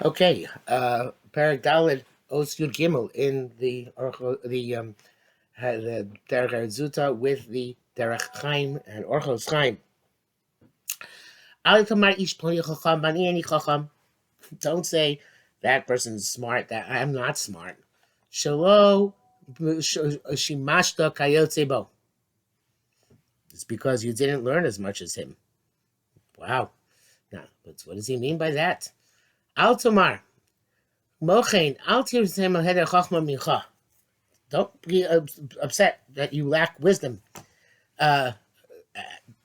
Okay, Parak Dalid Os Yud Gimel in the Derech Zuta with the Derech Chaim and Orchos Chaim. Ali Tamar Ish Ploni Chacham Bani Ani Chacham. Don't say that person's smart. That I'm not smart. Shalo Shimashta Kayotze Bo. It's because you didn't learn as much as him. Wow. Now, what does he mean by that? Al Tamar Mochain Al Tirzem Heder Chachma Mincha. Don't be upset that you lack wisdom. Uh,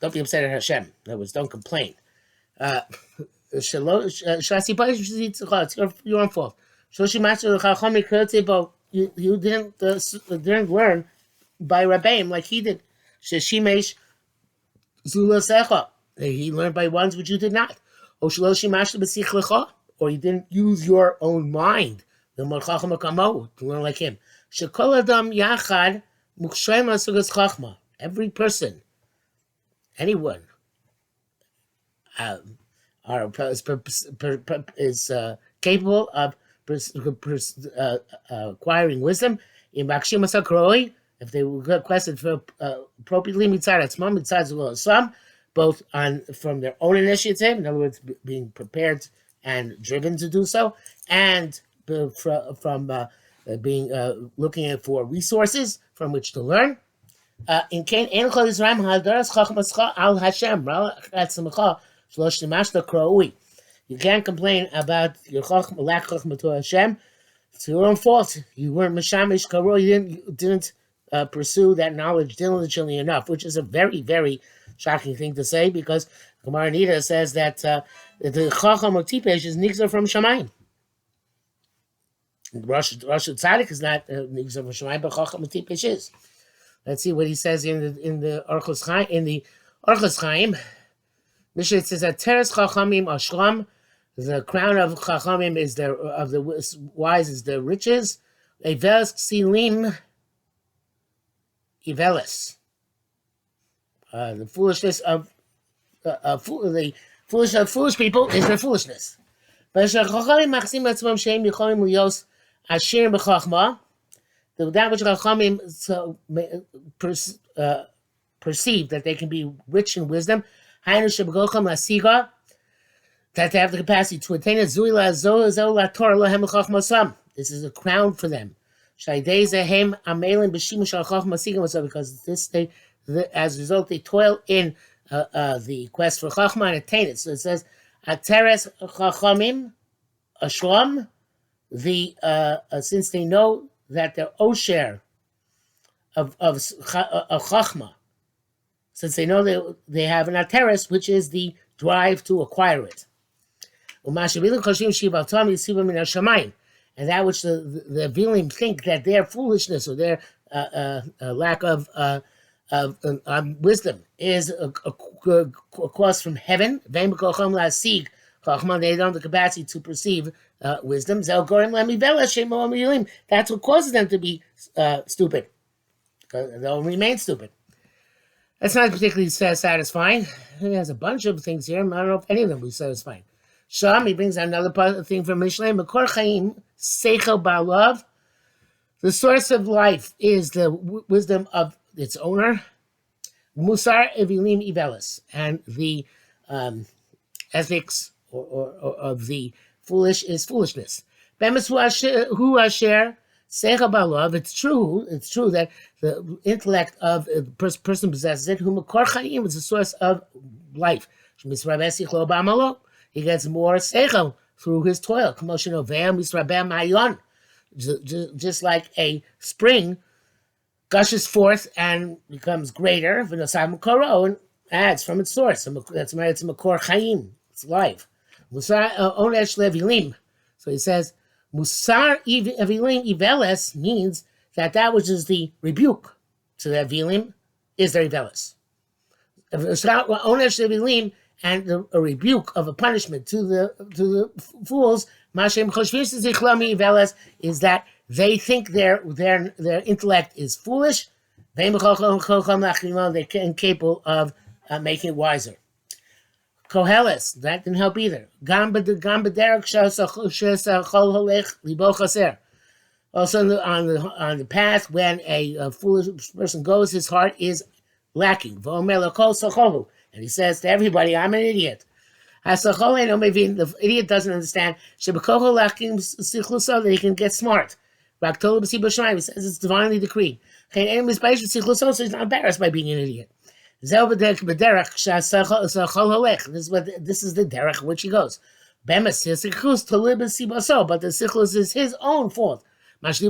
don't be upset at Hashem. In other words, don't complain. It's your own fault. You didn't learn by Rabbeim like he did. Sheshimesh Zulasecha. He learned by ones which you did not. Or you didn't use your own mind. To learn like him. Every person, anyone, is capable of acquiring wisdom. If they requested for appropriately, both from their own initiative, in other words, being prepared and driven to do so, and from being looking for resources from which to learn. In Cain, you can't complain about your lack of chachma to Hashem. It's your own fault. You weren't mashamish karo. You didn't pursue that knowledge diligently enough, which is a very, very shocking thing to say, because Gemara Nida says that the chacham or tipesh is nigzar from Shamayim. Rosh Tzaddik is not nigzar from Shamayim, but chacham or tipesh is. Let's see what he says in the Orchos Chaim. Mishnah says that Teres Chachamim Ashram, the crown of Chachamim is of the wise is the riches. Eveles Ksilim Ivelis. The foolishness of the foolishness of foolish people is their foolishness. But Chachamim Machsim Atzmam Sheim Yicholim Lios Asher B'Chachma. That which Chachamim perceive that they can be rich in wisdom, that they have the capacity to attain it. This is a crown for them. Because as a result, they toil in the quest for Chachma and attain it. So it says, Ateres Chachamim Ashram, since they know that the osher of chachma, since they know they have an ateres, which is the drive to acquire it. And that which the Vilim think that their foolishness or their lack of wisdom is a cause from heaven. They don't have the capacity to perceive wisdom. That's what causes them to be stupid. They'll remain stupid. That's not particularly satisfying. He has a bunch of things here. I don't know if any of them will be satisfying. Sham, he brings another thing from Mishlei. Makor Chaim, Seichel Ba'alav. The source of life is the wisdom of its owner. Musar Evilim Ivelis. And the ethics or of the foolish is foolishness. It's true that the intellect of the person possesses it, whom is the source of life. He gets more seichel through his toil. Just like a spring gushes forth and becomes greater, and adds from its source. That's why it's makor chaim. It's life. So he says, Musar Evilim Iveles means that which is the rebuke to the Evilim is the Iveles. Onesh Evilim and a rebuke of a punishment to the fools, Mashem Choshvis Iveles, is that they think their intellect is foolish. They're incapable of making it wiser. Koheles, that didn't help either. Gamba Derech Shesachol Halech Libo Chaser. Also on the path, when a foolish person goes, his heart is lacking. And he says to everybody, I'm an idiot. The idiot doesn't understand that he can get smart. He says it's divinely decreed. So he's not embarrassed by being an idiot. This is the derech which he goes. But the sichus is his own fault. Which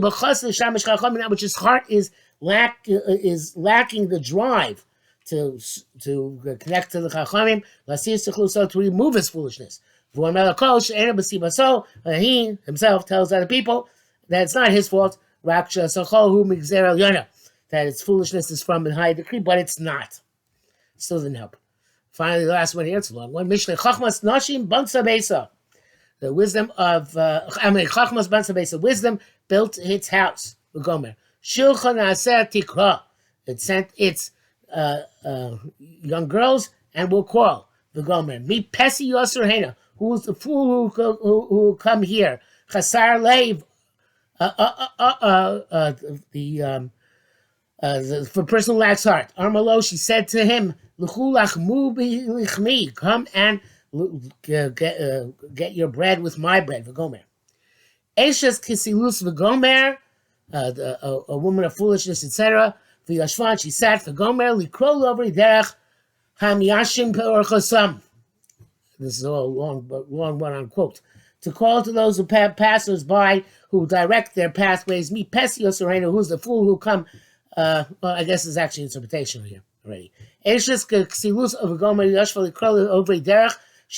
his heart is lacking the drive to connect to the chachamim, to remove his foolishness. He himself tells other people that it's not his fault. That its foolishness is from a high decree, but it's not. Still didn't help. Finally, the last one here, it's a long one. Mishle Chachmas Nashim Bansa Besa. The wisdom of Chachmas Bansa Besa. Wisdom built its house. Gomer. Shulchan Aser Tikra. It sent its young girls and will call the Gomer. Mi Pesi Yosser Hena. Who is the fool who come here? Chasar Leiv. For person who lacks heart. Armalo, she said to him, come and get your bread with my bread, V'gomer. Eshes kisilus V'gomer, a woman of foolishness, etc. V'yashvan, she sat, V'gomer, likrol over derech, ham yashim pe'orchosam. This is all long one unquote. To call to those who passers by, who direct their pathways, me Pesios Orena, who's the fool who come. Well, I guess there's actually interpretation here already. She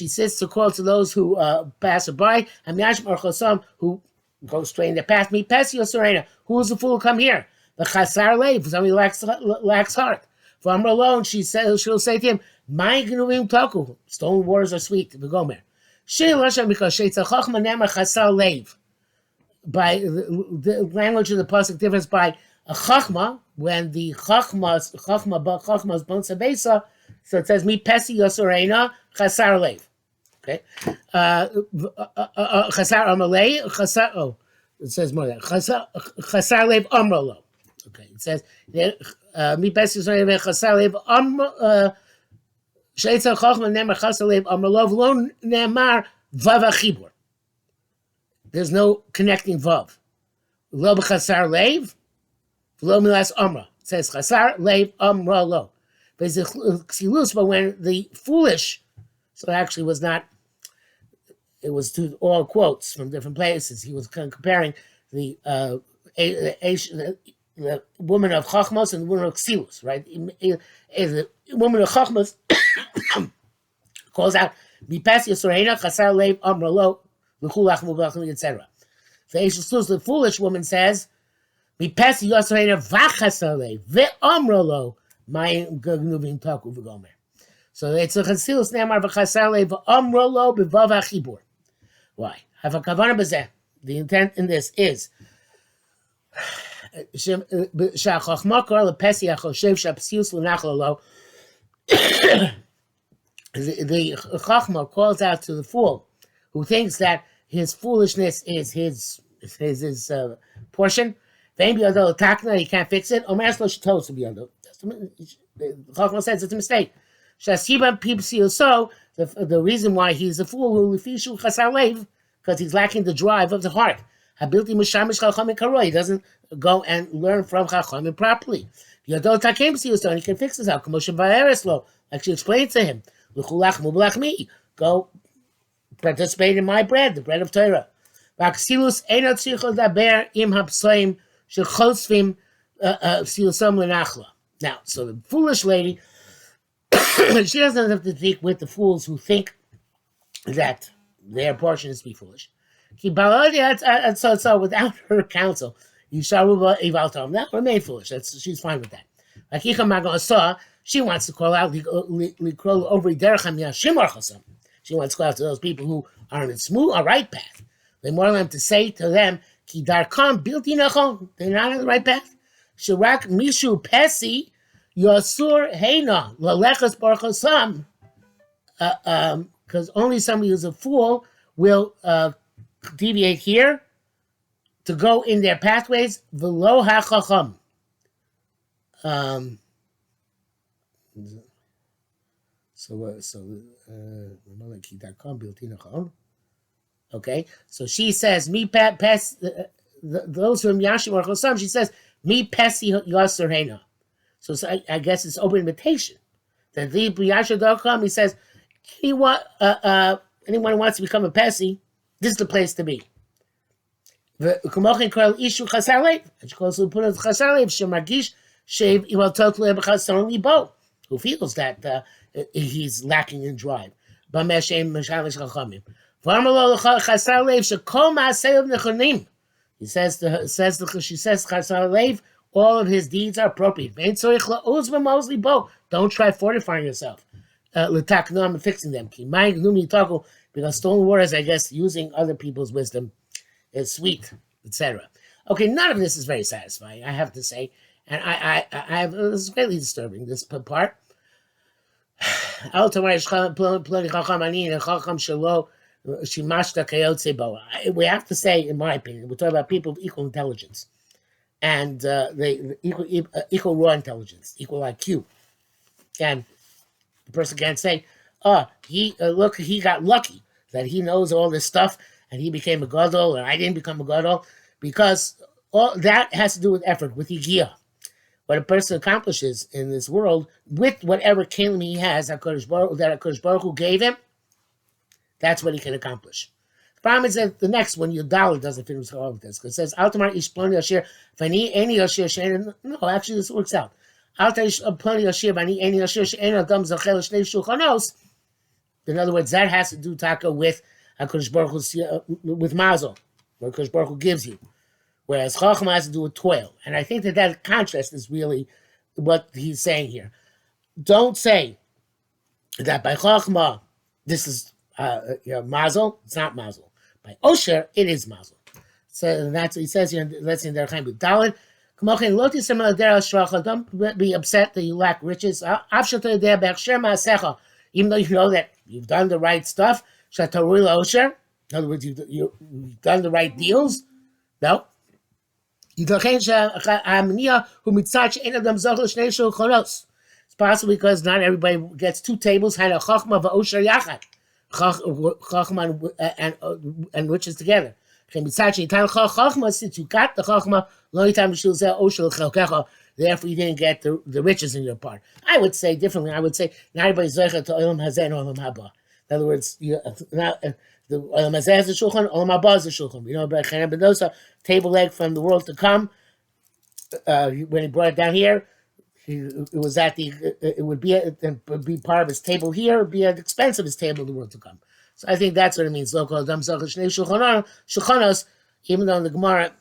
sits to call to those who pass her by, who go straight in their path. Me Pesio Serena, who is the fool who come here? The Chasar Lev, somebody lacks heart. For I'm alone, she'll say to him, My Gnuvim Toku, stone waters are sweet, the Gomer. Because Chasar Lev. By the language of the pasuk differs by a chachma, when the chachma's bonsa besa, so it says mi pesi yosorena chasar lev. Okay, chasar amalei chasar. Oh, it says more than chasar lev amrolo. Okay, it says mi pesi yosorena chasar lev sheitza chachma nemar chasar lev amrolo v'lo nemar vav achibur. There's no connecting vav. Lo b'chasar lev. Lo milas amra. It says chasar lev amra lo. But when the foolish, so it actually was not, it was to all quotes from different places. He was comparing the woman of chachmas and the woman of ksilus, right? The woman of chachmas calls out mipas yasorena chasar lev amra lo l'chulach mubachim etc. The foolish woman says. So it's a chassilus nemar v'chasale v'amrolo b'vav ha'chibur. Why? Have a kavanah b'zeh. The intent in this is sha'chachma kor lepesi ha'choshev sha'psius l'nachlolo. The chachma calls out to the fool who thinks that his foolishness is his portion. He can't fix it. The Chachma says it's a mistake. The reason why he's a fool, because he's lacking the drive of the heart. He doesn't go and learn from Chachamim properly. He can fix this out. Like she explained to him, go participate in my bread, the bread of Torah. Now, so the foolish lady, she doesn't have to speak with the fools who think that their portion is to be foolish. So without her counsel, now remain foolish. She's fine with that. She wants to call out she wants to call out to those people who are on a smooth, a right path. They want them to say to them, they're not on the right path. Shirak Mishu Pesi Yosur Heina Lalechas Barchasam because only somebody who's a fool will deviate here to go in their pathways. V'lo hachacham. Okay, so she says, "Me pes." Those from Yashim or Chosam, she says, "Me pesi yaserena." So I guess it's open invitation. That the Yashim.com, he says, anyone who wants to become a pesi, this is the place to be. Who feels that he's lacking in drive. She says, all of his deeds are appropriate. Don't try fortifying yourself. And fixing them. Because stolen words, I guess, using other people's wisdom is sweet, etc. Okay, none of this is very satisfying, I have to say. And I have, this is greatly disturbing, this part. We have to say, in my opinion, we're talking about people of equal intelligence and equal raw intelligence, equal IQ. And the person can't say, he got lucky that he knows all this stuff and he became a gadol, or I didn't become a gadol, because all that has to do with effort, with yigia. What a person accomplishes in this world with whatever kelim he has, that HaKadosh Baruch Hu gave him, that's what he can accomplish. The problem is that the next one, your dollar, doesn't fit with all of this. Because it says, Altamar Ishploni Yashir, Vani Eni Yashir Shein. No, actually, this works out. Altamar Ishploni Yashir, Vani Eni Yashir Shein, Adam Zachel Shnei Shulchanos. In other words, that has to do, Taka, with HaKadosh Baruch Hu, with Mazel, what HaKadosh Baruch Hu gives you. Whereas Chachma has to do with toil. And I think that contrast is really what he's saying here. Don't say that by Chachma, this is Mazel. It's not Mazel. By Osher, it is Mazel. So that's what he says here. Let's see, Derech with Dalit. Don't be upset that you lack riches. Even though you know that you've done the right stuff. In other words, you've done the right deals. No. It's possible because not everybody gets two tables, had a chachma v'osher yachad, chachma and riches together. Since you got the chachma, therefore you didn't get the riches in your part. I would say differently. I would say not everybody's zocher to olam hazeh and olam haba. In other words, the olam hazeh is the shulchan, olam haba is the shulchan. You know, B'chenem Bedosa, table leg from the world to come. When he brought it down here, it was at it would be part of his table here, it would be at the expense of his table in the world to come. So I think that's what it means. Local Adam Shulchanos, even though in the Gemara,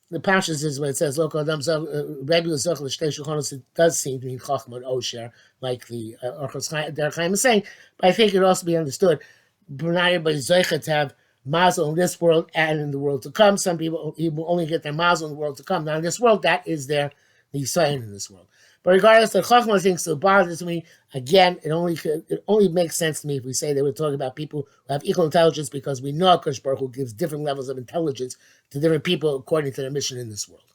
the Pashas is what it says, Local Adam Shulchanos, it does seem to mean Chachma and Osher, like the Derech Chaim is saying, but I think it also be understood, not everybody's Zoichet to have Mazel in this world and in the world to come. Some people will only get their Mazel in the world to come. Now in this world, that is their Nisayon in this world. But regardless, the Chachma thing still bothers me. Again, it only makes sense to me if we say that we're talking about people who have equal intelligence, because we know HaKadosh Baruch Hu gives different levels of intelligence to different people according to their mission in this world.